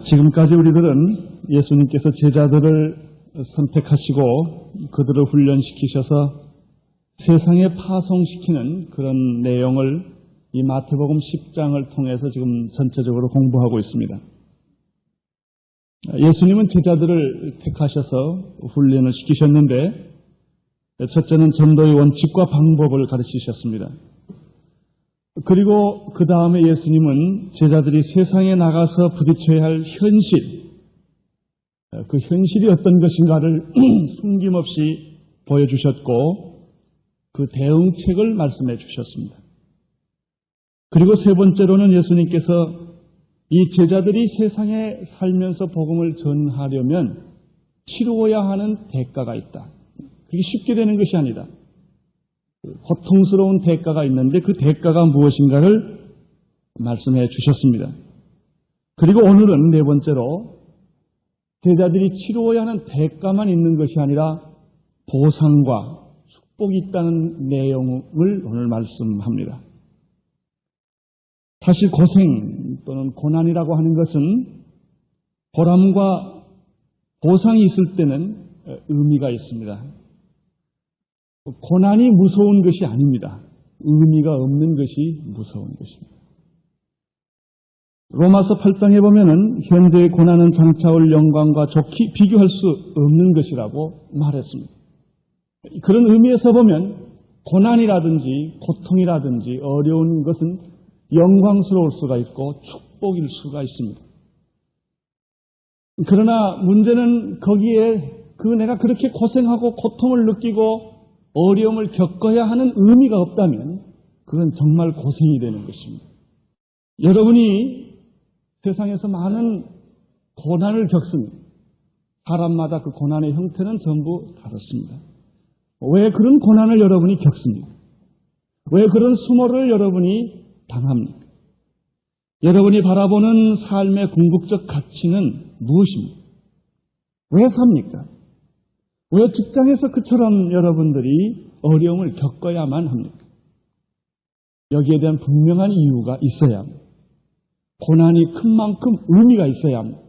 지금까지 우리들은 예수님께서 제자들을 선택하시고 그들을 훈련시키셔서 세상에 파송시키는 그런 내용을 이 마태복음 10장을 통해서 지금 전체적으로 공부하고 있습니다. 예수님은 제자들을 택하셔서 훈련을 시키셨는데 첫째는 전도의 원칙과 방법을 가르치셨습니다. 그리고 그 다음에 예수님은 제자들이 세상에 나가서 부딪혀야 할 현실, 그 현실이 어떤 것인가를 숨김없이 보여주셨고 그 대응책을 말씀해 주셨습니다. 그리고 세 번째로는 예수님께서 이 제자들이 세상에 살면서 복음을 전하려면 치루어야 하는 대가가 있다. 그게 쉽게 되는 것이 아니다. 고통스러운 대가가 있는데 그 대가가 무엇인가를 말씀해 주셨습니다. 그리고 오늘은 네 번째로 제자들이 치루어야 하는 대가만 있는 것이 아니라 보상과 축복이 있다는 내용을 오늘 말씀합니다. 사실 고생 또는 고난이라고 하는 것은 보람과 보상이 있을 때는 의미가 있습니다. 고난이 무서운 것이 아닙니다. 의미가 없는 것이 무서운 것입니다. 로마서 8장에 보면은 현재의 고난은 장차 올 영광과 좋게 비교할 수 없는 것이라고 말했습니다. 그런 의미에서 보면 고난이라든지 고통이라든지 어려운 것은 영광스러울 수가 있고 축복일 수가 있습니다. 그러나 문제는 거기에 내가 그렇게 고생하고 고통을 느끼고 어려움을 겪어야 하는 의미가 없다면 그건 정말 고생이 되는 것입니다. 여러분이 세상에서 많은 고난을 겪습니다. 사람마다 그 고난의 형태는 전부 다르습니다. 왜 그런 고난을 여러분이 겪습니까? 왜 그런 수모를 여러분이 당합니까? 여러분이 바라보는 삶의 궁극적 가치는 무엇입니까? 왜 삽니까? 왜 직장에서 그처럼 여러분들이 어려움을 겪어야만 합니까? 여기에 대한 분명한 이유가 있어야 합니다. 고난이 큰 만큼 의미가 있어야 합니다.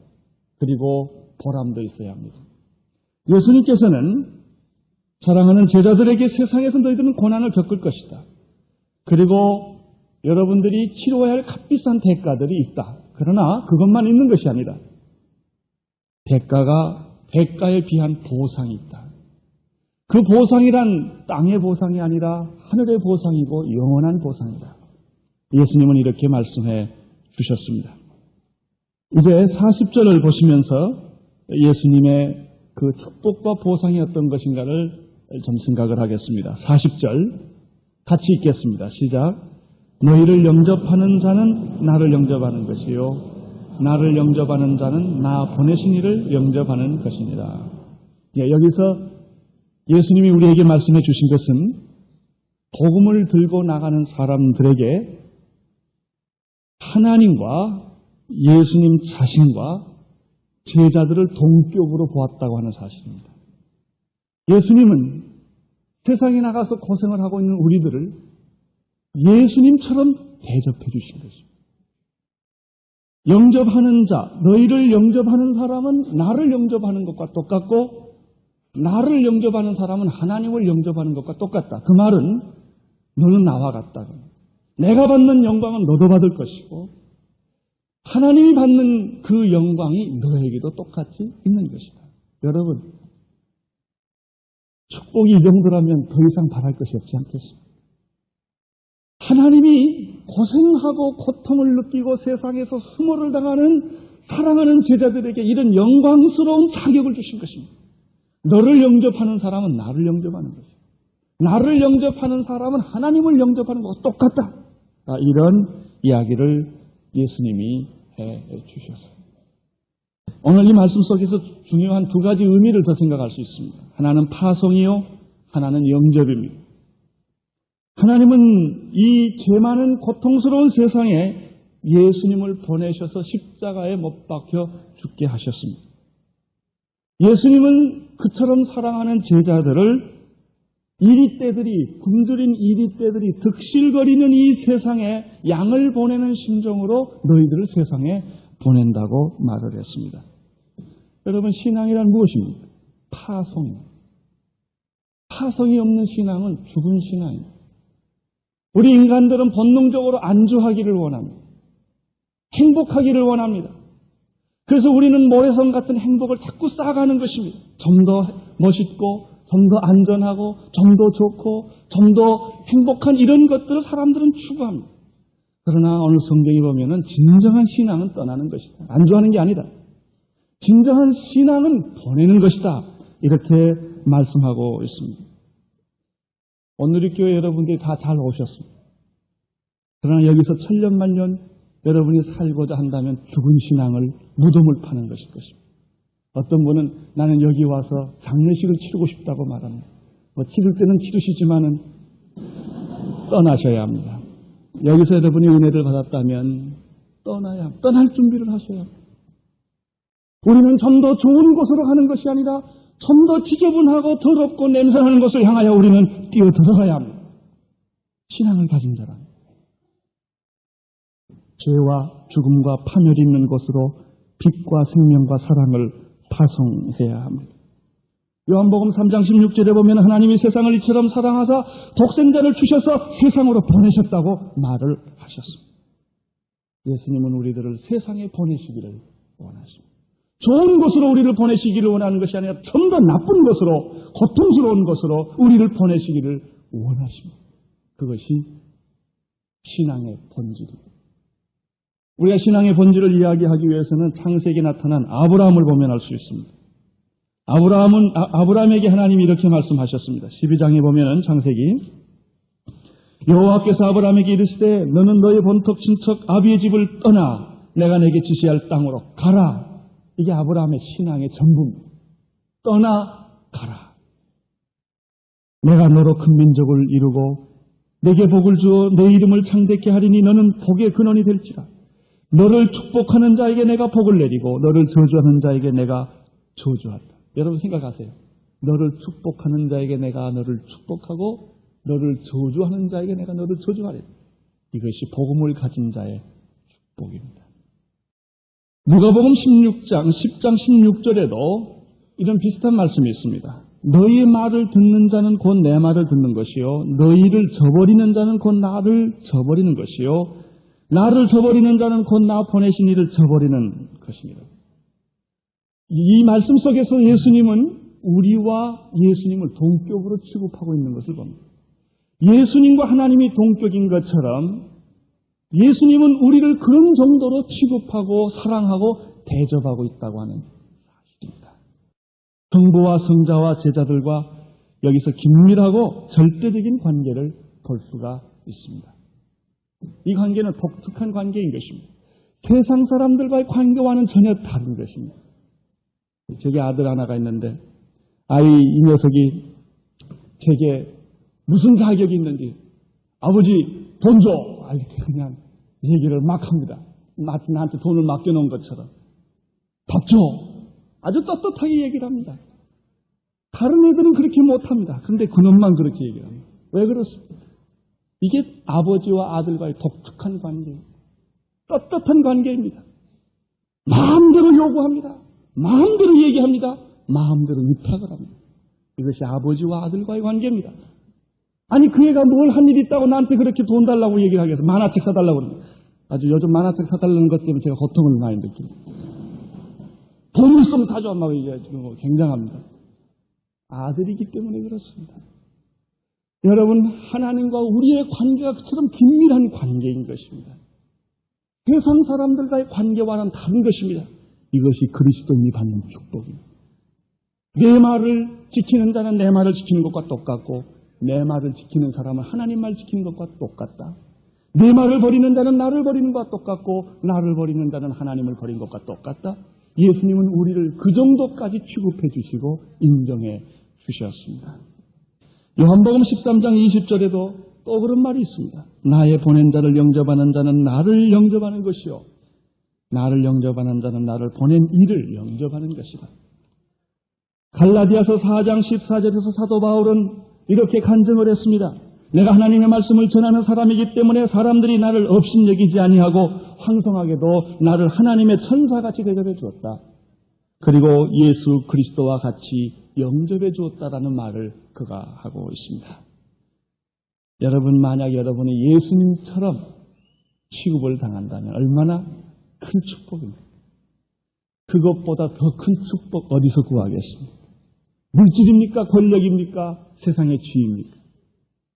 그리고 보람도 있어야 합니다. 예수님께서는 사랑하는 제자들에게 세상에서 너희들은 고난을 겪을 것이다. 그리고 여러분들이 치러야 할 값비싼 대가들이 있다. 그러나 그것만 있는 것이 아니라 대가에 비한 보상이 있다. 그 보상이란 땅의 보상이 아니라 하늘의 보상이고 영원한 보상이다. 예수님은 이렇게 말씀해 주셨습니다. 이제 40절을 보시면서 예수님의 그 축복과 보상이 어떤 것인가를 좀 생각을 하겠습니다. 40절 같이 읽겠습니다. 시작. 너희를 영접하는 자는 나를 영접하는 것이요 나를 영접하는 자는 나 보내신 이를 영접하는 것입니다. 여기서 예수님이 우리에게 말씀해 주신 것은 복음을 들고 나가는 사람들에게 하나님과 예수님 자신과 제자들을 동격으로 보았다고 하는 사실입니다. 예수님은 세상에 나가서 고생을 하고 있는 우리들을 예수님처럼 대접해 주신 것입니다. 영접하는 자, 너희를 영접하는 사람은 나를 영접하는 것과 똑같고 나를 영접하는 사람은 하나님을 영접하는 것과 똑같다. 그 말은 너는 나와 같다. 내가 받는 영광은 너도 받을 것이고 하나님이 받는 그 영광이 너에게도 똑같이 있는 것이다. 여러분, 축복이 이 정도라면 더 이상 바랄 것이 없지 않겠습니까? 하나님이 고생하고 고통을 느끼고 세상에서 수모를 당하는 사랑하는 제자들에게 이런 영광스러운 자격을 주신 것입니다. 너를 영접하는 사람은 나를 영접하는 것이고 나를 영접하는 사람은 하나님을 영접하는 것과 똑같다. 이런 이야기를 예수님이 해 주셨어요. 오늘 이 말씀 속에서 중요한 두 가지 의미를 더 생각할 수 있습니다. 하나는 파송이요, 하나는 영접입니다. 하나님은 이 죄 많은 고통스러운 세상에 예수님을 보내셔서 십자가에 못 박혀 죽게 하셨습니다. 예수님은 그처럼 사랑하는 제자들을 이리떼들이, 굶주린 이리떼들이 득실거리는 이 세상에 양을 보내는 심정으로 너희들을 세상에 보낸다고 말을 했습니다. 여러분, 신앙이란 무엇입니까? 파송입니다. 파송이 없는 신앙은 죽은 신앙입니다. 우리 인간들은 본능적으로 안주하기를 원합니다. 행복하기를 원합니다. 그래서 우리는 모래성 같은 행복을 자꾸 쌓아가는 것입니다. 좀 더 멋있고, 좀 더 안전하고, 좀 더 좋고, 좀 더 행복한 이런 것들을 사람들은 추구합니다. 그러나 오늘 성경에 보면은 진정한 신앙은 떠나는 것이다. 안주하는 게 아니다. 진정한 신앙은 보내는 것이다. 이렇게 말씀하고 있습니다. 오늘 이 교회 여러분들이 다 잘 오셨습니다. 그러나 여기서 천년만년 여러분이 살고자 한다면 죽은 신앙을 무덤을 파는 것일 것입니다. 어떤 분은 나는 여기 와서 장례식을 치르고 싶다고 말합니다. 치를 때는 치르시지만은 떠나셔야 합니다. 여기서 여러분이 은혜를 받았다면 떠날 준비를 하셔야 합니다. 우리는 좀 더 좋은 곳으로 가는 것이 아니라 좀 더 지저분하고 더럽고 냄새나는 곳을 향하여 우리는 뛰어들어가야 합니다. 신앙을 가진 자라. 죄와 죽음과 파멸이 있는 곳으로 빛과 생명과 사랑을 파송해야 합니다. 요한복음 3장 16절에 보면 하나님이 세상을 이처럼 사랑하사 독생자를 주셔서 세상으로 보내셨다고 말을 하셨습니다. 예수님은 우리들을 세상에 보내시기를 원하십니다. 좋은 곳으로 우리를 보내시기를 원하는 것이 아니라 좀 더 나쁜 곳으로, 고통스러운 곳으로 우리를 보내시기를 원하십니다. 그것이 신앙의 본질입니다. 우리가 신앙의 본질을 이야기하기 위해서는 창세기에 나타난 아브라함을 보면 알 수 있습니다. 아브라함에게 하나님이 이렇게 말씀하셨습니다. 12장에 보면은 창세기 여호와께서 아브라함에게 이르시되 너는 너의 본토 친척 아비의 집을 떠나 내가 내게 지시할 땅으로 가라. 이게 아브라함의 신앙의 전부입니다. 떠나 가라. 내가 너로 큰 민족을 이루고 내게 복을 주어 내 이름을 창대케 하리니 너는 복의 근원이 될지라. 너를 축복하는 자에게 내가 복을 내리고 너를 저주하는 자에게 내가 저주한다. 여러분 생각하세요. 너를 축복하는 자에게 내가 너를 축복하고 너를 저주하는 자에게 내가 너를 저주하리. 이것이 복음을 가진 자의 축복입니다. 누가복음 10장 16절에도 이런 비슷한 말씀이 있습니다. 너희 말을 듣는 자는 곧 내 말을 듣는 것이요 너희를 저버리는 자는 곧 나를 저버리는 것이요 나를 저버리는 자는 곧 나 보내신 이를 저버리는 것이니라. 이 말씀 속에서 예수님은 우리와 예수님을 동격으로 취급하고 있는 것을 봅니다. 예수님과 하나님이 동격인 것처럼 예수님은 우리를 그런 정도로 취급하고 사랑하고 대접하고 있다고 하는 사실입니다. 성부와 성자와 제자들과 여기서 긴밀하고 절대적인 관계를 볼 수가 있습니다. 이 관계는 독특한 관계인 것입니다. 세상 사람들과의 관계와는 전혀 다른 것입니다. 저기 아들 하나가 있는데 이 녀석이 제게 무슨 자격이 있는지 아버지 돈 줘! 이렇게 그냥 얘기를 막 합니다. 마치 나한테 돈을 맡겨놓은 것처럼 밥 줘! 아주 떳떳하게 얘기를 합니다. 다른 애들은 그렇게 못합니다. 그런데 그놈만 그렇게 얘기를 합니다. 왜 그렇습니까? 이게 아버지와 아들과의 독특한 관계입니다. 떳떳한 관계입니다. 마음대로 요구합니다. 마음대로 얘기합니다. 마음대로 위탁을 합니다. 이것이 아버지와 아들과의 관계입니다. 아니 그 애가 뭘 한 일이 있다고 나한테 그렇게 돈 달라고 얘기를 하게 해서 만화책 사달라고 그럽니다. 아주 요즘 만화책 사달라는 것 때문에 제가 고통을 많이 느낍니다. 돈 있으면 사줘 막 얘기하고 굉장합니다. 아들이기 때문에 그렇습니다. 여러분 하나님과 우리의 관계가 그처럼 긴밀한 관계인 것입니다. 세상 사람들과의 관계와는 다른 것입니다. 이것이 그리스도인이 받는 축복입니다. 내 말을 지키는 자는 내 말을 지키는 것과 똑같고 내 말을 지키는 사람은 하나님 말 지키는 것과 똑같다. 내 말을 버리는 자는 나를 버리는 것과 똑같고 나를 버리는 자는 하나님을 버린 것과 똑같다. 예수님은 우리를 그 정도까지 취급해 주시고 인정해 주셨습니다. 요한복음 13장 20절에도 또 그런 말이 있습니다. 나의 보낸 자를 영접하는 자는 나를 영접하는 것이요 나를 영접하는 자는 나를 보낸 이를 영접하는 것이다. 갈라디아서 4장 14절에서 사도 바울은 이렇게 간증을 했습니다. 내가 하나님의 말씀을 전하는 사람이기 때문에 사람들이 나를 업신여기지 아니하고 황성하게도 나를 하나님의 천사같이 대접해 주었다. 그리고 예수 그리스도와 같이 영접해 주었다라는 말을 그가 하고 있습니다. 여러분, 만약 여러분이 예수님처럼 취급을 당한다면 얼마나 큰 축복입니까? 그것보다 더 큰 축복 어디서 구하겠습니까? 물질입니까? 권력입니까? 세상의 지위입니까?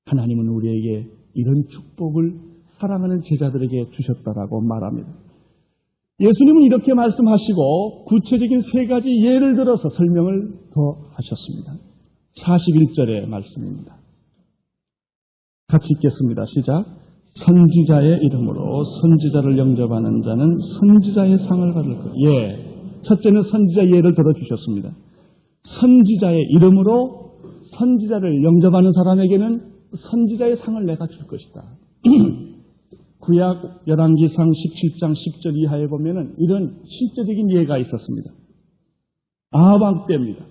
하나님은 우리에게 이런 축복을 사랑하는 제자들에게 주셨다라고 말합니다. 예수님은 이렇게 말씀하시고 구체적인 세 가지 예를 들어서 설명을 더 하셨습니다. 41절의 말씀입니다. 같이 읽겠습니다. 시작. 선지자의 이름으로 선지자를 영접하는 자는 선지자의 상을 받을 것. 첫째는 선지자 예를 들어주셨습니다. 선지자의 이름으로 선지자를 영접하는 사람에게는 선지자의 상을 내가 줄 것이다. 구약 열왕기상 17장 10절 이하에 보면은 이런 실제적인 예가 있었습니다. 아합 왕 때입니다.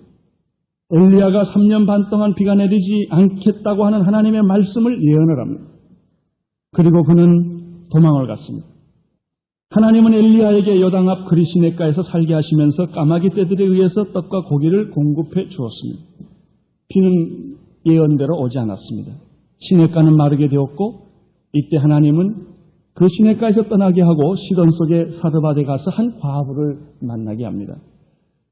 엘리야가 3년 반 동안 비가 내리지 않겠다고 하는 하나님의 말씀을 예언을 합니다. 그리고 그는 도망을 갔습니다. 하나님은 엘리야에게 요당 앞 그리 시냇가에서 살게 하시면서 까마귀 떼들에 의해서 떡과 고기를 공급해 주었습니다. 비는 예언대로 오지 않았습니다. 시냇가는 마르게 되었고 이때 하나님은 그 시냇가에서 떠나게 하고 시돈 속의 사르밧에 가서 한 과부를 만나게 합니다.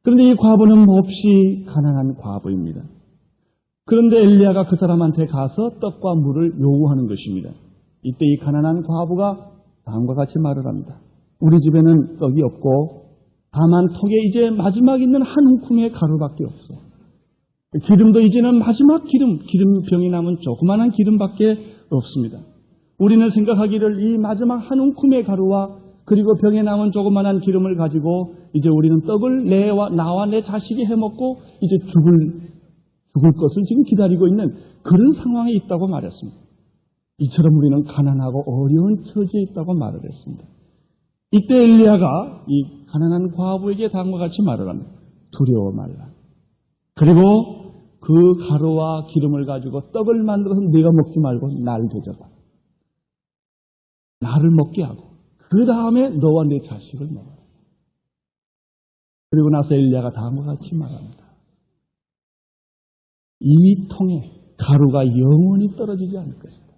그런데 이 과부는 몹시 가난한 과부입니다. 그런데 엘리야가 그 사람한테 가서 떡과 물을 요구하는 것입니다. 이때 이 가난한 과부가 다음과 같이 말을 합니다. 우리 집에는 떡이 없고 다만 턱에 이제 마지막 있는 한 움큼의 가루밖에 없어. 기름도 이제는 마지막 기름병이 남은 조그마한 기름밖에 없습니다. 우리는 생각하기를 이 마지막 한 움큼의 가루와 그리고 병에 남은 조그마한 기름을 가지고 이제 우리는 떡을 나와 내 자식이 해먹고 이제 죽을 것을 지금 기다리고 있는 그런 상황에 있다고 말했습니다. 이처럼 우리는 가난하고 어려운 처지에 있다고 말을 했습니다. 이때 엘리야가 이 가난한 과부에게 다음과 같이 말을 합니다. 두려워 말라. 그리고 그 가루와 기름을 가지고 떡을 만들어서 네가 먹지 말고 나를 대접하. 나를 먹게 하고 그 다음에 너와 내 자식을 먹어라. 그리고 나서 엘리야가 다음과 같이 말합니다. 이 통에 가루가 영원히 떨어지지 않을 것이다.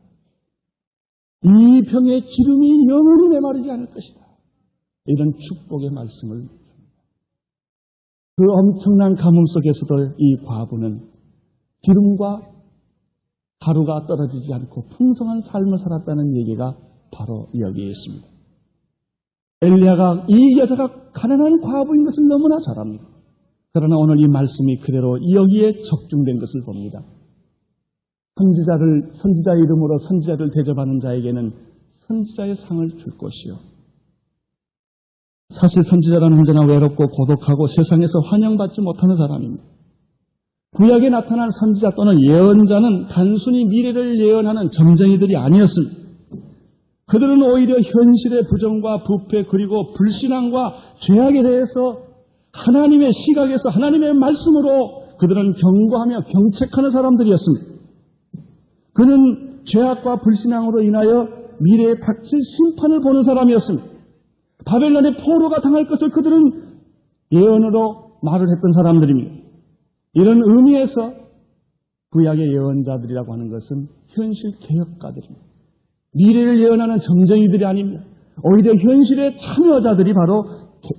이 병에 기름이 영원히 메마르지 않을 것이다. 이런 축복의 말씀을 줍니다. 그 엄청난 가뭄 속에서도 이 과부는 기름과 가루가 떨어지지 않고 풍성한 삶을 살았다는 얘기가 바로 여기에 있습니다. 엘리야가 이 여자가 가난한 과부인 것을 너무나 잘 압니다. 그러나 오늘 이 말씀이 그대로 여기에 적중된 것을 봅니다. 선지자의 이름으로 선지자를 대접하는 자에게는 선지자의 상을 줄 것이요. 사실 선지자는 언제나 외롭고 고독하고 세상에서 환영받지 못하는 사람입니다. 구약에 나타난 선지자 또는 예언자는 단순히 미래를 예언하는 점쟁이들이 아니었습니다. 그들은 오히려 현실의 부정과 부패 그리고 불신앙과 죄악에 대해서 하나님의 시각에서 하나님의 말씀으로 그들은 경고하며 경책하는 사람들이었습니다. 그는 죄악과 불신앙으로 인하여 미래에 닥칠 심판을 보는 사람이었습니다. 바벨론의 포로가 당할 것을 그들은 예언으로 말을 했던 사람들입니다. 이런 의미에서 구약의 예언자들이라고 하는 것은 현실 개혁가들입니다. 미래를 예언하는 점쟁이들이 아닙니다. 오히려 현실의 참여자들이 바로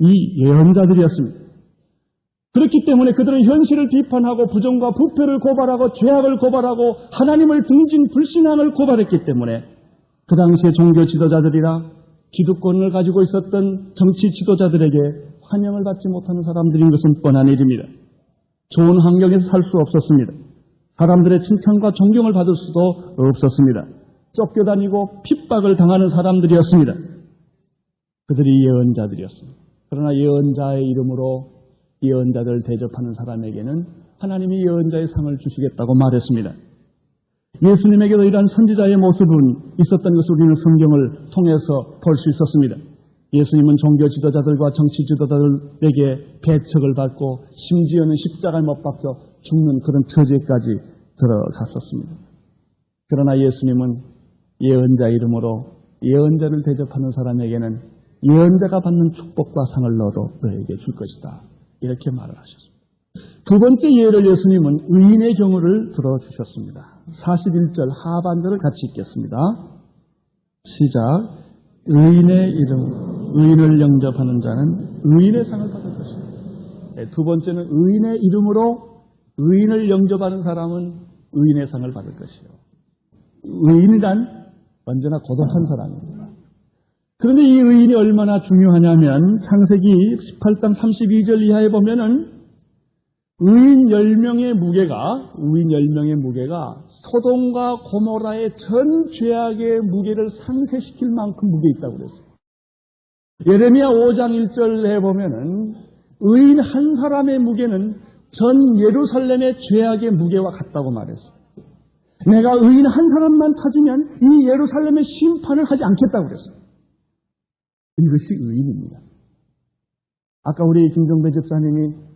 이 예언자들이었습니다. 그렇기 때문에 그들은 현실을 비판하고 부정과 부패를 고발하고 죄악을 고발하고 하나님을 등진 불신앙을 고발했기 때문에 그 당시의 종교 지도자들이라 기득권을 가지고 있었던 정치 지도자들에게 환영을 받지 못하는 사람들인 것은 뻔한 일입니다. 좋은 환경에서 살 수 없었습니다. 사람들의 칭찬과 존경을 받을 수도 없었습니다. 쫓겨다니고 핍박을 당하는 사람들이었습니다. 그들이 예언자들이었습니다. 그러나 예언자의 이름으로 예언자들을 대접하는 사람에게는 하나님이 예언자의 상을 주시겠다고 말했습니다. 예수님에게도 이러한 선지자의 모습은 있었던 것을 우리는 성경을 통해서 볼 수 있었습니다. 예수님은 종교 지도자들과 정치 지도자들에게 배척을 받고 심지어는 십자가에 못 박혀 죽는 그런 처지까지 들어갔었습니다. 그러나 예수님은 예언자 이름으로 예언자를 대접하는 사람에게는 예언자가 받는 축복과 상을 너도 너에게 줄 것이다. 이렇게 말을 하셨습니다. 두 번째 예를 예수님은 의인의 경우를 들어주셨습니다. 41절 하반절을 같이 읽겠습니다. 시작. 의인의 이름, 의인을 영접하는 자는 의인의 상을 받을 것입니다. 두 번째는 의인의 이름으로 의인을 영접하는 사람은 의인의 상을 받을 것이요. 의인이란 언제나 고독한 사람입니다. 그런데 이 의인이 얼마나 중요하냐면 창세기 18장 32절 이하에 보면은 의인 10명의 무게가 소돔과 고모라의 전 죄악의 무게를 상쇄시킬 만큼 무게 있다고 그랬어요. 예레미야 5장 1절에 보면은 의인 한 사람의 무게는 전 예루살렘의 죄악의 무게와 같다고 말했어요. 내가 의인 한 사람만 찾으면 이 예루살렘의 심판을 하지 않겠다고 그랬어요. 이것이 의인입니다. 아까 우리 김정배 집사님이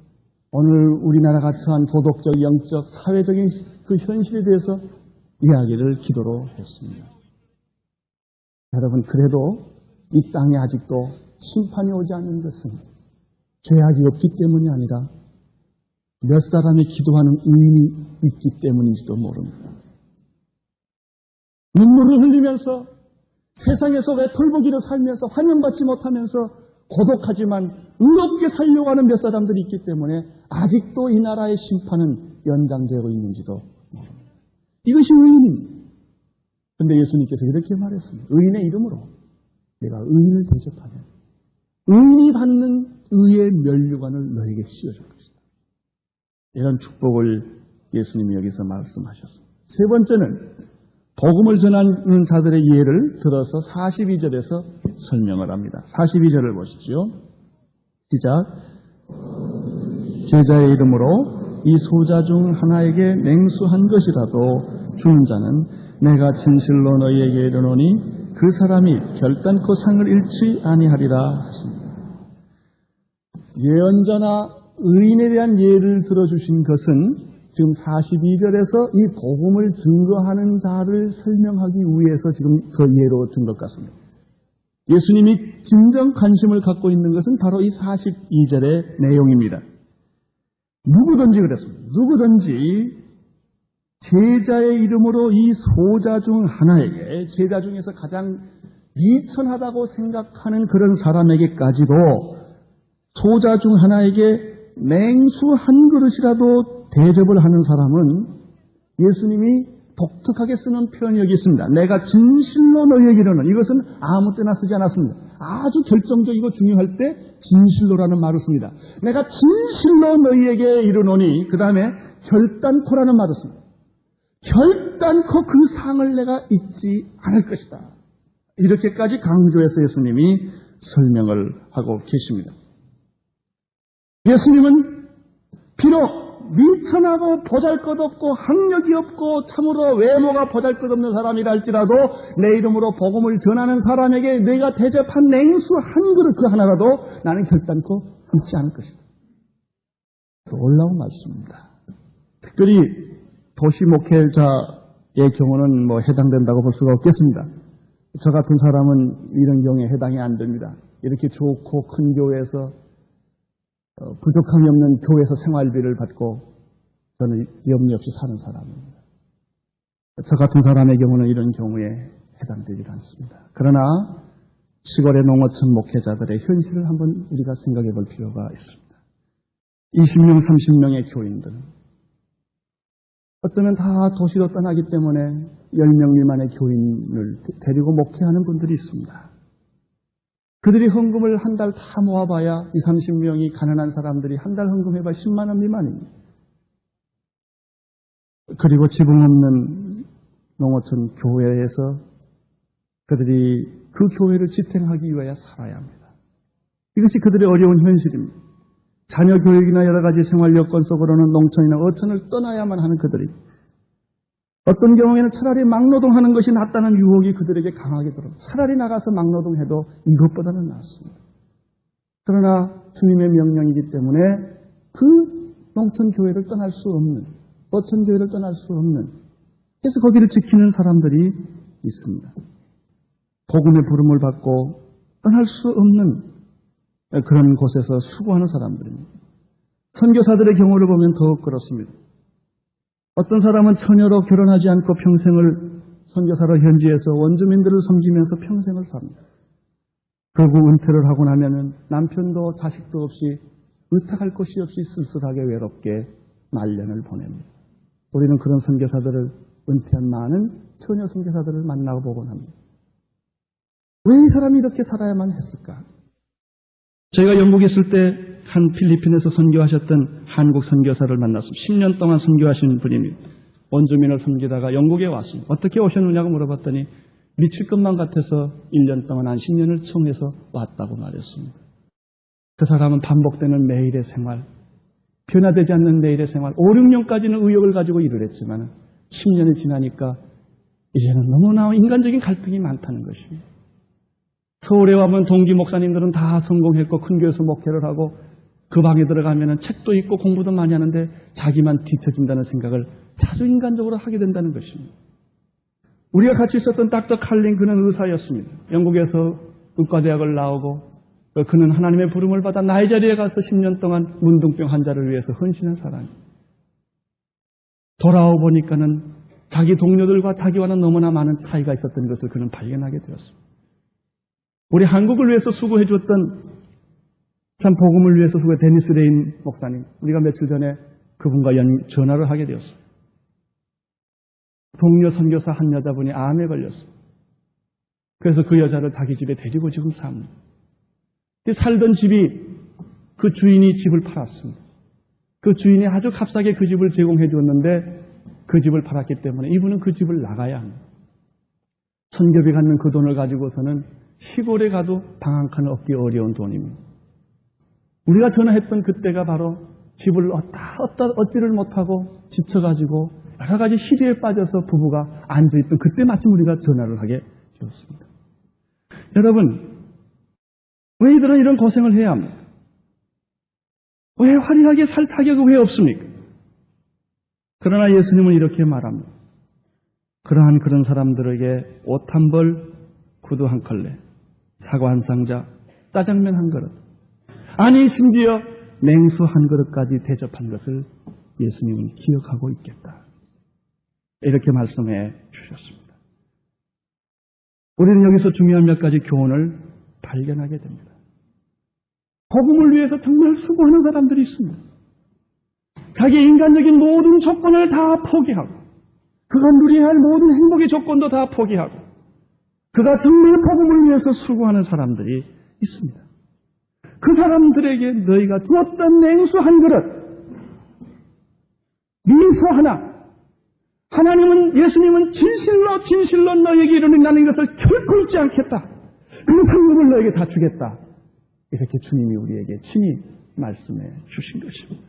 오늘 우리나라가 처한 도덕적, 영적, 사회적인 그 현실에 대해서 이야기를 기도로 했습니다. 여러분, 그래도 이 땅에 아직도 심판이 오지 않는 것은 죄악이 없기 때문이 아니라 몇 사람이 기도하는 의인이 있기 때문인지도 모릅니다. 눈물을 흘리면서 세상에서 왜 털보기로 살면서 환영받지 못하면서 고독하지만 의롭게 살려고 하는 몇 사람들이 있기 때문에 아직도 이 나라의 심판은 연장되고 있는지도 모릅니다. 이것이 의인입니다. 그런데 예수님께서 이렇게 말했습니다. 의인의 이름으로 내가 의인을 대접하면 의인이 받는 의의 면류관을 너에게 씌워줄 것이다. 이런 축복을 예수님이 여기서 말씀하셨습니다. 세 번째는 복음을 전하는 자들의 예를 들어서 42절에서 설명을 합니다. 42절을 보십시오. 시작. 제자의 이름으로 이 소자 중 하나에게 맹수한 것이라도 주는 자는 내가 진실로 너희에게 이르노니 그 사람이 결단코 상을 잃지 아니하리라 하십니다. 예언자나 의인에 대한 예를 들어주신 것은 지금 42절에서 이 복음을 증거하는 자를 설명하기 위해서 지금 그 예로 든 것 같습니다. 예수님이 진정 관심을 갖고 있는 것은 바로 이 42절의 내용입니다. 누구든지 그랬습니다. 누구든지 제자의 이름으로 이 소자 중 하나에게, 제자 중에서 가장 비천하다고 생각하는 그런 사람에게까지도 소자 중 하나에게 맹수 한 그릇이라도 대접을 하는 사람은 예수님이 독특하게 쓰는 표현이 여기 있습니다. 내가 진실로 너희에게 이르노니, 이것은 아무 때나 쓰지 않았습니다. 아주 결정적이고 중요할 때 진실로라는 말을 씁니다. 내가 진실로 너희에게 이르노니, 그 다음에 결단코라는 말을 씁니다. 결단코 그 상을 내가 잊지 않을 것이다. 이렇게까지 강조해서 예수님이 설명을 하고 계십니다. 예수님은 비록 미천하고 보잘것없고 학력이 없고 참으로 외모가 보잘것없는 사람이라 할지라도 내 이름으로 복음을 전하는 사람에게 내가 대접한 냉수 한 그릇 그 하나라도 나는 결단코 잊지 않을 것이다. 놀라운 말씀입니다. 특별히 도시 목회자의 경우는 해당된다고 볼 수가 없겠습니다. 저 같은 사람은 이런 경우에 해당이 안 됩니다. 이렇게 좋고 큰 교회에서 부족함이 없는 교회에서 생활비를 받고 저는 염려 없이 사는 사람입니다. 저 같은 사람의 경우는 이런 경우에 해당되지 않습니다. 그러나 시골의 농어촌 목회자들의 현실을 한번 우리가 생각해 볼 필요가 있습니다. 20명, 30명의 교인들, 어쩌면 다 도시로 떠나기 때문에 10명 미만의 교인을 데리고 목회하는 분들이 있습니다. 그들이 헌금을 한 달 다 모아봐야 20, 30명이 가난한 사람들이 한 달 헌금해봐야 10만 원 미만입니다. 그리고 지붕 없는 농어촌 교회에서 그들이 그 교회를 지탱하기 위하여 살아야 합니다. 이것이 그들의 어려운 현실입니다. 자녀 교육이나 여러 가지 생활 여건 속으로는 농촌이나 어촌을 떠나야만 하는 그들이, 어떤 경우에는 차라리 막노동하는 것이 낫다는 유혹이 그들에게 강하게 들어요. 차라리 나가서 막노동해도 이것보다는 낫습니다. 그러나 주님의 명령이기 때문에 그 농촌 교회를 떠날 수 없는, 어촌 교회를 떠날 수 없는 그래서 거기를 지키는 사람들이 있습니다. 복음의 부름을 받고 떠날 수 없는 그런 곳에서 수고하는 사람들입니다. 선교사들의 경우를 보면 더욱 그렇습니다. 어떤 사람은 처녀로 결혼하지 않고 평생을 선교사로 현지에서 원주민들을 섬기면서 평생을 삽니다. 결국 은퇴를 하고 나면은 남편도 자식도 없이 의탁할 곳이 없이 쓸쓸하게 외롭게 말년을 보냅니다. 우리는 그런 선교사들을 은퇴한 많은 처녀 선교사들을 만나고 보곤 합니다. 왜 이 사람이 이렇게 살아야만 했을까? 저희가 영국에 있을 때 한 필리핀에서 선교하셨던 한국 선교사를 만났습니다. 10년 동안 선교하신 분입니다. 원주민을 섬기다가 영국에 왔습니다. 어떻게 오셨느냐고 물어봤더니 미칠 것만 같아서 1년 동안 한 10년을 청해서 왔다고 말했습니다. 그 사람은 반복되는 매일의 생활, 변화되지 않는 매일의 생활, 5, 6년까지는 의욕을 가지고 일을 했지만 10년이 지나니까 이제는 너무나 인간적인 갈등이 많다는 것입니다. 서울에 와보면 동기 목사님들은 다 성공했고 큰 교회에서 목회를 하고 그 방에 들어가면 책도 읽고 공부도 많이 하는데 자기만 뒤처진다는 생각을 자주 인간적으로 하게 된다는 것입니다. 우리가 같이 있었던 닥터 칼린, 그는 의사였습니다. 영국에서 의과대학을 나오고 그는 하나님의 부름을 받아 나이자리에 가서 10년 동안 문둥병 환자를 위해서 헌신한 사람입니다. 돌아오 보니까는 자기 동료들과 자기와는 너무나 많은 차이가 있었던 것을 그는 발견하게 되었습니다. 우리 한국을 위해서 수고해 주었던 참 복음을 위해서 수고해 데니스 레인 목사님, 우리가 며칠 전에 그분과 전화를 하게 되었어요. 동료 선교사 한 여자분이 암에 걸렸어요. 그래서 그 여자를 자기 집에 데리고 지금 삽니다. 살던 집이 그 주인이 집을 팔았습니다. 그 주인이 아주 값싸게 그 집을 제공해 주었는데 그 집을 팔았기 때문에 이분은 그 집을 나가야 합니다. 선교비 갖는 그 돈을 가지고서는 시골에 가도 방 한 칸을 얻기 어려운 돈입니다. 우리가 전화했던 그때가 바로 집을 얻지를 못하고 지쳐가지고 여러 가지 시리에 빠져서 부부가 앉아있던 그때 마침 우리가 전화를 하게 되었습니다. 여러분, 왜 이들은 이런 고생을 해야 합니까? 왜 화려하게 살 자격이 왜 없습니까? 그러나 예수님은 이렇게 말합니다. 그러한 그런 사람들에게 옷 한 벌, 구두 한 컬레, 사과 한 상자, 짜장면 한 그릇, 아니 심지어 냉수 한 그릇까지 대접한 것을 예수님은 기억하고 있겠다. 이렇게 말씀해 주셨습니다. 우리는 여기서 중요한 몇 가지 교훈을 발견하게 됩니다. 복음을 위해서 정말 수고하는 사람들이 있습니다. 자기의 인간적인 모든 조건을 다 포기하고 그가 누려야 할 모든 행복의 조건도 다 포기하고 그가 정말 복음을 위해서 수고하는 사람들이 있습니다. 그 사람들에게 너희가 주었던 냉수 한 그릇, 미소 하나, 하나님은, 예수님은 진실로 너희에게 이르는다는 것을 결코 잊지 않겠다. 그 상급을 너희에게 다 주겠다. 이렇게 주님이 우리에게 친히 말씀해 주신 것입니다.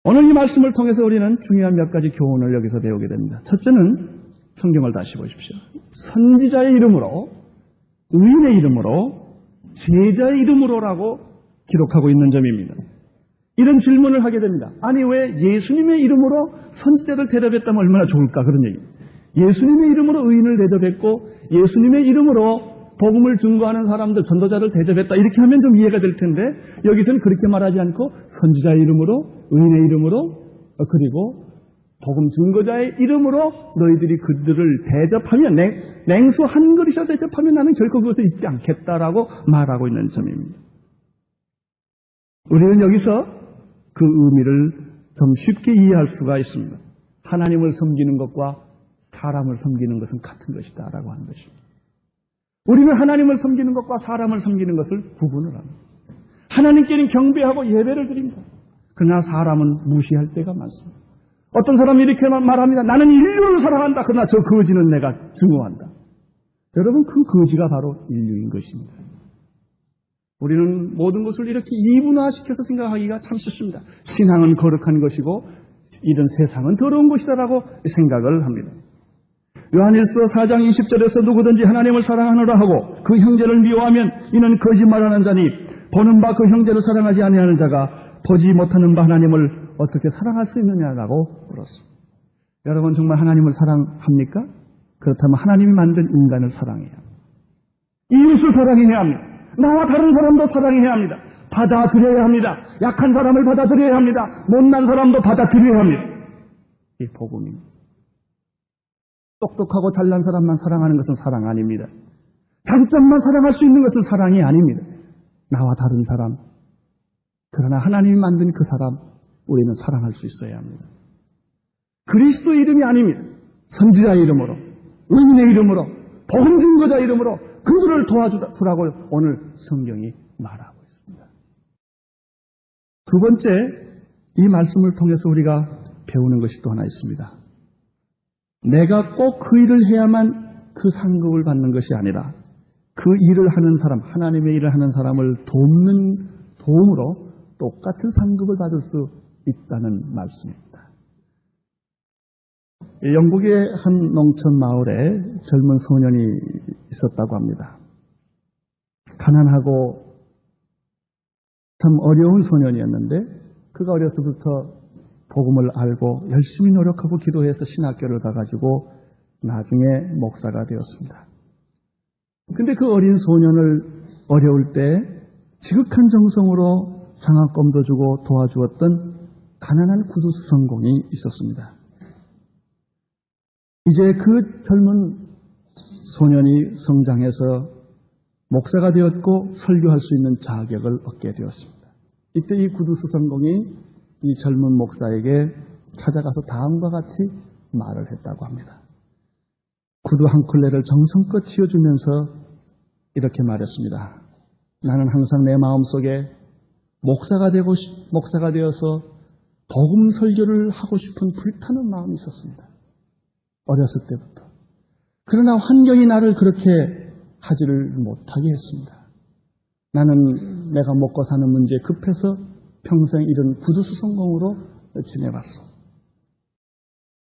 오늘 이 말씀을 통해서 우리는 중요한 몇 가지 교훈을 여기서 배우게 됩니다. 첫째는 성경을 다시 보십시오. 선지자의 이름으로, 의인의 이름으로, 제자의 이름으로라고 기록하고 있는 점입니다. 이런 질문을 하게 됩니다. 아니 왜 예수님의 이름으로 선지자를 대접했다면 얼마나 좋을까, 그런 얘기입니다. 예수님의 이름으로 의인을 대접했고 예수님의 이름으로 복음을 증거하는 사람들, 전도자를 대접했다, 이렇게 하면 좀 이해가 될 텐데 여기서는 그렇게 말하지 않고 선지자의 이름으로, 의인의 이름으로, 그리고 복음 증거자의 이름으로 너희들이 그들을 대접하면, 냉수 한 그릇이라도 대접하면 나는 결코 그것을 잊지 않겠다라고 말하고 있는 점입니다. 우리는 여기서 그 의미를 좀 쉽게 이해할 수가 있습니다. 하나님을 섬기는 것과 사람을 섬기는 것은 같은 것이다 라고 하는 것입니다. 우리는 하나님을 섬기는 것과 사람을 섬기는 것을 구분을 합니다. 하나님께는 경배하고 예배를 드립니다. 그러나 사람은 무시할 때가 많습니다. 어떤 사람이 이렇게 말합니다. 나는 인류를 사랑한다. 그러나 저 거지는 내가 증오한다. 여러분, 그 거지가 바로 인류인 것입니다. 우리는 모든 것을 이렇게 이분화시켜서 생각하기가 참 쉽습니다. 신앙은 거룩한 것이고 이런 세상은 더러운 것이다라고 생각을 합니다. 요한일서 4장 20절에서 누구든지 하나님을 사랑하노라 하고 그 형제를 미워하면 이는 거짓말하는 자니 보는 바 그 형제를 사랑하지 아니하는 자가 보지 못하는 바 하나님을 어떻게 사랑할 수 있느냐라고 물었습니다. 여러분 정말 하나님을 사랑합니까? 그렇다면 하나님이 만든 인간을 사랑해야 합니다. 이웃을 사랑해야 합니다. 나와 다른 사람도 사랑해야 합니다. 받아들여야 합니다. 약한 사람을 받아들여야 합니다. 못난 사람도 받아들여야 합니다. 이 복음입니다. 똑똑하고 잘난 사람만 사랑하는 것은 사랑 아닙니다. 장점만 사랑할 수 있는 것은 사랑이 아닙니다. 나와 다른 사람, 그러나 하나님이 만든 그 사람, 우리는 사랑할 수 있어야 합니다. 그리스도의 이름이 아닙니다. 선지자의 이름으로, 의인의 이름으로, 복음 증거자의 이름으로 그들을 도와주라고 오늘 성경이 말하고 있습니다. 두 번째, 이 말씀을 통해서 우리가 배우는 것이 또 하나 있습니다. 내가 꼭 그 일을 해야만 그 상급을 받는 것이 아니라 그 일을 하는 사람, 하나님의 일을 하는 사람을 돕는 도움으로 똑같은 상급을 받을 수 있다는 말씀입니다. 영국의 한 농촌 마을에 젊은 소년이 있었다고 합니다. 가난하고 참 어려운 소년이었는데 그가 어려서부터 복음을 알고 열심히 노력하고 기도해서 신학교를 가가지고 나중에 목사가 되었습니다. 근데 그 어린 소년을 어려울 때 지극한 정성으로 장학금도 주고 도와주었던 가난한 구두수선공이 있었습니다. 이제 그 젊은 소년이 성장해서 목사가 되었고 설교할 수 있는 자격을 얻게 되었습니다. 이때 이 구두수선공이 이 젊은 목사에게 찾아가서 다음과 같이 말을 했다고 합니다. 구두 한 켤레를 정성껏 쥐어주면서 이렇게 말했습니다. 나는 항상 내 마음속에 목사가 되어서 복음 설교를 하고 싶은 불타는 마음이 있었습니다. 어렸을 때부터. 그러나 환경이 나를 그렇게 하지를 못하게 했습니다. 나는 내가 먹고 사는 문제에 급해서 평생 이런 구두수선공으로 지내봤어.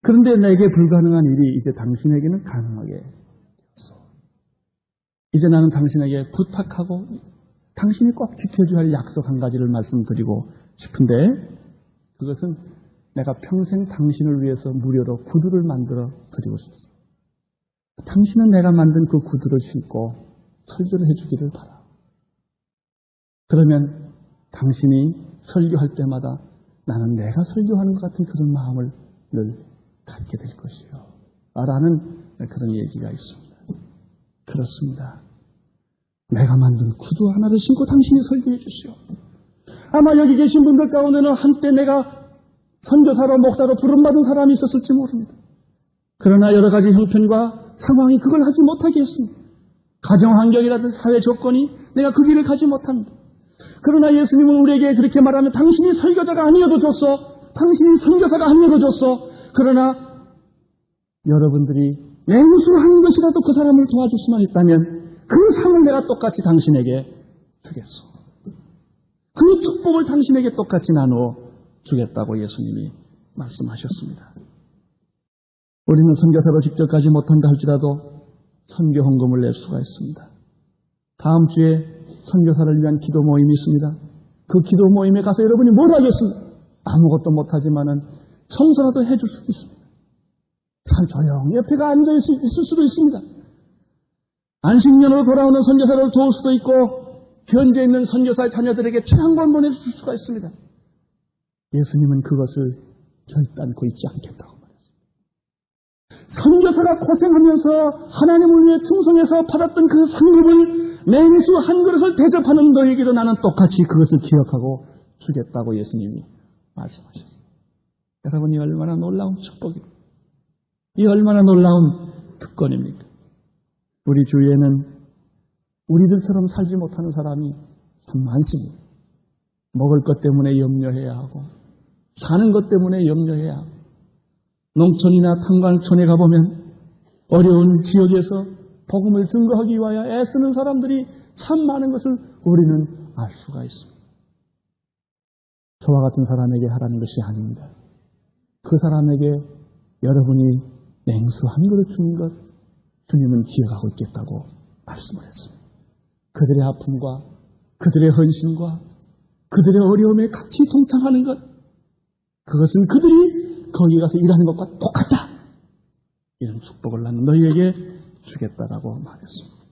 그런데 내게 불가능한 일이 이제 당신에게는 가능하게 되었어. 이제 나는 당신에게 부탁하고 당신이 꼭 지켜줘야 할 약속 한 가지를 말씀드리고 싶은데 그것은 내가 평생 당신을 위해서 무료로 구두를 만들어 드리고 싶습니다. 당신은 내가 만든 그 구두를 신고 설교를 해주기를 바라. 그러면 당신이 설교할 때마다 나는 내가 설교하는 것 같은 그런 마음을 늘 갖게 될 것이요. 라는 그런 얘기가 있습니다. 그렇습니다. 내가 만든 구두 하나를 신고 당신이 설교해 주시오. 아마 여기 계신 분들 가운데는 한때 내가 선교사로 목사로 부름받은 사람이 있었을지 모릅니다. 그러나 여러 가지 형편과 상황이 그걸 하지 못하게 했습니다. 가정 환경이라든지 사회 조건이 내가 그 길을 가지 못합니다. 그러나 예수님은 우리에게 그렇게 말하면 당신이 설교자가 아니어도 좋소. 당신이 선교사가 아니어도 좋소. 그러나 여러분들이 맹수한 것이라도 그 사람을 도와줄 수만 있다면 그 상을 내가 똑같이 당신에게 주겠소. 그 축복을 당신에게 똑같이 나누어 주겠다고 예수님이 말씀하셨습니다. 우리는 선교사로 직접 가지 못한다 할지라도 선교 헌금을 낼 수가 있습니다. 다음 주에 선교사를 위한 기도 모임이 있습니다. 그 기도 모임에 가서 여러분이 뭘 하겠습니까? 아무것도 못하지만은 청소라도 해줄 수도 있습니다. 참 조용히 옆에가 앉아있을 수도 있습니다. 안식년으로 돌아오는 선교사를 도울 수도 있고 현재 있는 선교사의 자녀들에게 책 한 권 보내줄 수가 있습니다. 예수님은 그것을 결단코 잊지 않겠다고 말했습니다. 선교사가 고생하면서 하나님을 위해 충성해서 받았던 그 상급을 맹수 한 그릇을 대접하는 너에게도 나는 똑같이 그것을 기억하고 주겠다고 예수님이 말씀하셨습니다. 여러분이 얼마나 놀라운 축복입니까? 이 얼마나 놀라운 특권입니까? 우리 주위에는 우리들처럼 살지 못하는 사람이 참 많습니다. 먹을 것 때문에 염려해야 하고 사는 것 때문에 염려해야 하고 농촌이나 탄광촌에 가보면 어려운 지역에서 복음을 증거하기 위하여 애쓰는 사람들이 참 많은 것을 우리는 알 수가 있습니다. 저와 같은 사람에게 하라는 것이 아닙니다. 그 사람에게 여러분이 냉수 한 그릇 주는 것 주님은 기억하고 있겠다고 말씀을 했습니다. 그들의 아픔과 그들의 헌신과 그들의 어려움에 같이 동참하는 것, 그것은 그들이 거기 가서 일하는 것과 똑같다. 이런 축복을 나는 너희에게 주겠다라고 말했습니다.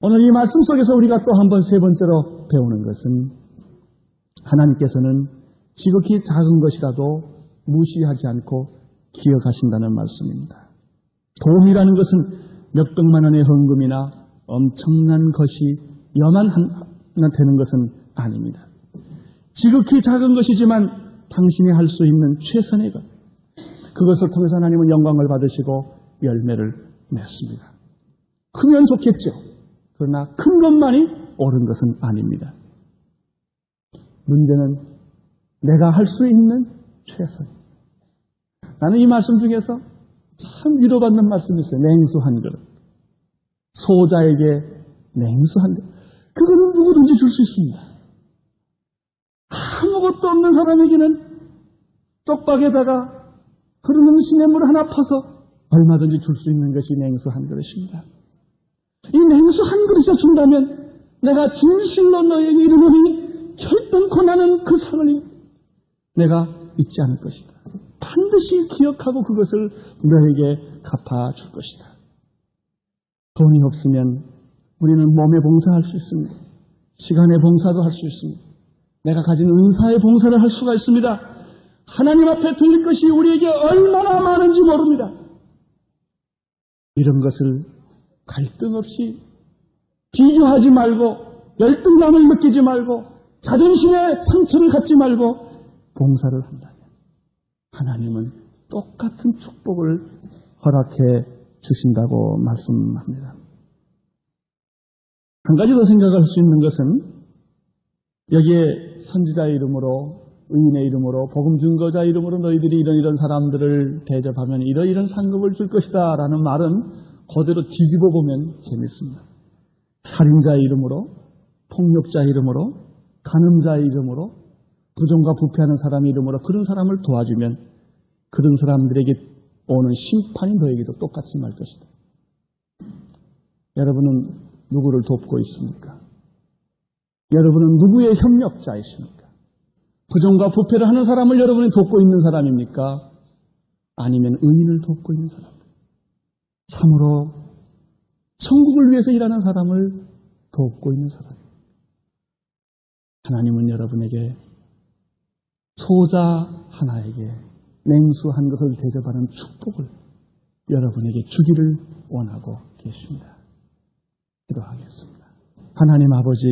오늘 이 말씀 속에서 우리가 또 한 번 세 번째로 배우는 것은 하나님께서는 지극히 작은 것이라도 무시하지 않고 기억하신다는 말씀입니다. 도움이라는 것은 몇백만 원의 헌금이나 엄청난 것이 여만 하나 되는 것은 아닙니다. 지극히 작은 것이지만 당신이 할 수 있는 최선의 것, 그것을 통해서 하나님은 영광을 받으시고 열매를 맺습니다. 크면 좋겠죠. 그러나 큰 것만이 옳은 것은 아닙니다. 문제는 내가 할 수 있는 최선. 나는 이 말씀 중에서 참 위로받는 말씀이 있어요. 냉수 한 그릇. 소자에게 냉수 한 그릇. 그거는 누구든지 줄 수 있습니다. 아무것도 없는 사람에게는 쪽박에다가 흐르는 시냇물 하나 퍼서 얼마든지 줄 수 있는 것이 냉수 한 그릇입니다. 이 냉수 한 그릇을 준다면 내가 진실로 너에게 이르노니 결단코 나는 그 상을 내가 잊지 않을 것이다. 반드시 기억하고 그것을 너에게 갚아줄 것이다. 돈이 없으면 우리는 몸에 봉사할 수 있습니다. 시간의 봉사도 할 수 있습니다. 내가 가진 은사의 봉사를 할 수가 있습니다. 하나님 앞에 드릴 것이 우리에게 얼마나 많은지 모릅니다. 이런 것을 갈등 없이 비교하지 말고 열등감을 느끼지 말고 자존심의 상처를 갖지 말고 봉사를 한다면 하나님은 똑같은 축복을 허락해 주신다고 말씀합니다. 한 가지 더 생각할 수 있는 것은 여기에 선지자의 이름으로 의인의 이름으로 복음 증거자 이름으로 너희들이 이런 사람들을 대접하면 이런 상급을 줄 것이다 라는 말은 그대로 뒤집어 보면 재밌습니다. 살인자의 이름으로, 폭력자의 이름으로, 간음자의 이름으로, 부정과 부패하는 사람의 이름으로 그런 사람을 도와주면 그런 사람들에게 오는 심판이 너에게도 똑같이 말 것이다. 여러분은 누구를 돕고 있습니까? 여러분은 누구의 협력자이십니까? 부정과 부패를 하는 사람을 여러분이 돕고 있는 사람입니까? 아니면 의인을 돕고 있는 사람? 참으로 천국을 위해서 일하는 사람을 돕고 있는 사람. 하나님은 여러분에게 소자 하나에게 냉수 한 것을 대접하는 축복을 여러분에게 주기를 원하고 계십니다. 기도하겠습니다. 하나님 아버지,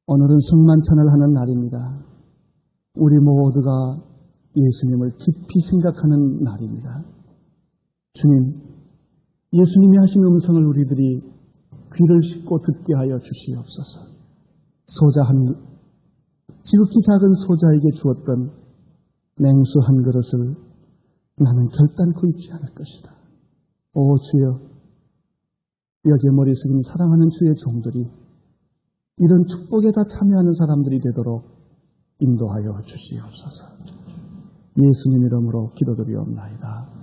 오늘은 성만찬을 하는 날입니다. 우리 모두가 예수님을 깊이 생각하는 날입니다. 주님, 예수님이 하신 음성을 우리들이 귀를 씻고 듣게 하여 주시옵소서. 지극히 작은 소자에게 주었던 냉수 한 그릇을 나는 결단코 잊지 않을 것이다. 오 주여, 여기에 머리 숙인 사랑하는 주의 종들이 이런 축복에 다 참여하는 사람들이 되도록 인도하여 주시옵소서. 예수님 이름으로 기도드리옵나이다.